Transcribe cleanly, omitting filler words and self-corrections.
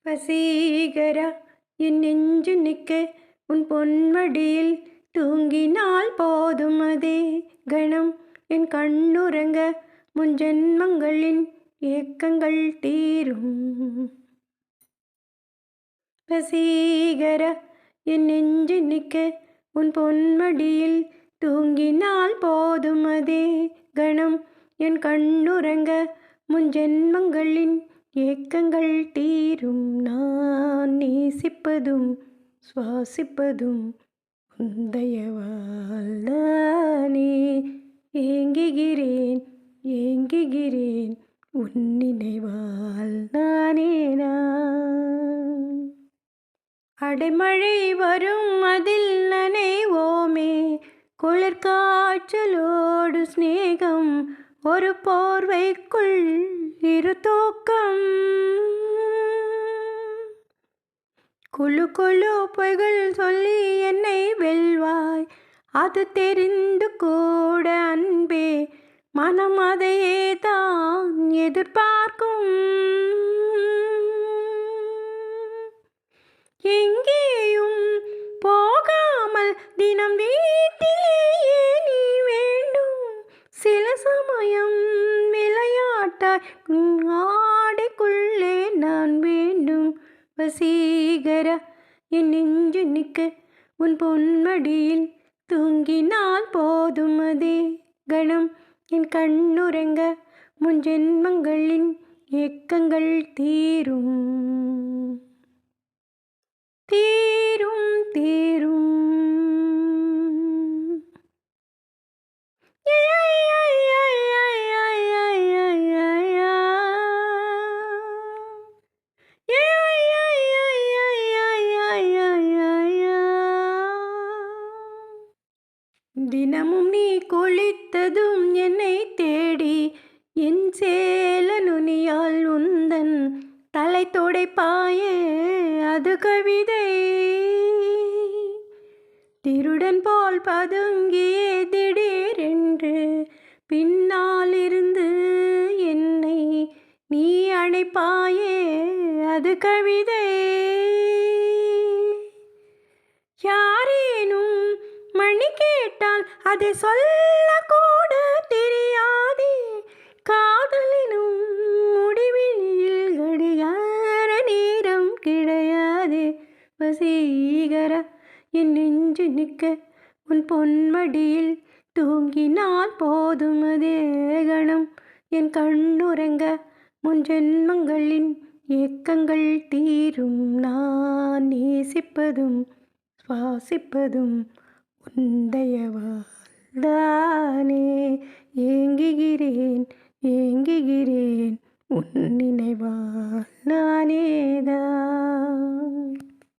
வசீகரா என் நெஞ்சு நிற்க உன் பொன்மடியில் தூங்கினால் போதும் அதே கணம் என் கண்ணுறங்க முன்ஜென்மங்களின் ஏக்கங்கள் தீரும். வசீகரா என் நெஞ்சு நிற்க உன் பொன்மடியில் தூங்கினால் போதும் அதே கணம் என் கண்ணுறங்க முன்ஜென்மங்களின் ஏக்கங்கள் தீரும். நான் நேசிப்பதும் சுவாசிப்பதும் உந்தயவால்தானே. ஏங்குகிறேன் ஏங்குகிறேன் உன் நினைவால் நானே நான். அடைமழை வரும் அதில் நனைவோமே, குளிர்காய்ச்சலோடு சிநேகம், ஒரு போர்வைக்குள் இரு தூக்கம். குழு குழு பொய்கள் சொல்லி என்னை வெல்வாய், அது தெரிந்து கூட அன்பே மனம் அதையே தான் எதிர்பார்க்கும். எங்கேயும் போகாமல் தினம் வீட்டிலேயே நீ வேண்டும். சில சமயம் விளையாட்டாய் ஆடைக்குள்ளே நான் வேண்டும். வசீகரா என் நெஞ்சு நிற்க உன் பொன்மடியில் தூங்கினால் போதும் அதே கணம் என் கண்ணுறங்க முன்ஜென்மங்களின் ஏக்கங்கள் தீரும். தீரும் தீரும். தினமும் நீ குளித்ததும் என்னை தேடி என் சேல நுனியால் உந்தன் தலை துடைப்பாயே, அது கவிதை. திருடன் போல் பதுங்கியே திடீரென்று பின்னால் இருந்து என்னை நீ அணைப்பாயே, அது கவிதை. யாரேனும் மணி கேட்டால் அதை சொல்லக்கூட தெரியாதே. காதலினும் முடிவில் கடிகார நேரம் கிடையாதே. வசீகரா என் நெஞ்சு நிற்க உன் பொன்மடியில் தூங்கினால் போதும் அதே கணம் என் கண்ணுறங்க முன்ஜென்மங்களின் ஏக்கங்கள் தீரும். நான் நேசிப்பதும் சுவாசிப்பதும் உந்தயவால்தானே. ஏங்குகிறேன் ஏங்குகிறேன் உன் நினைவால் நானேதான்.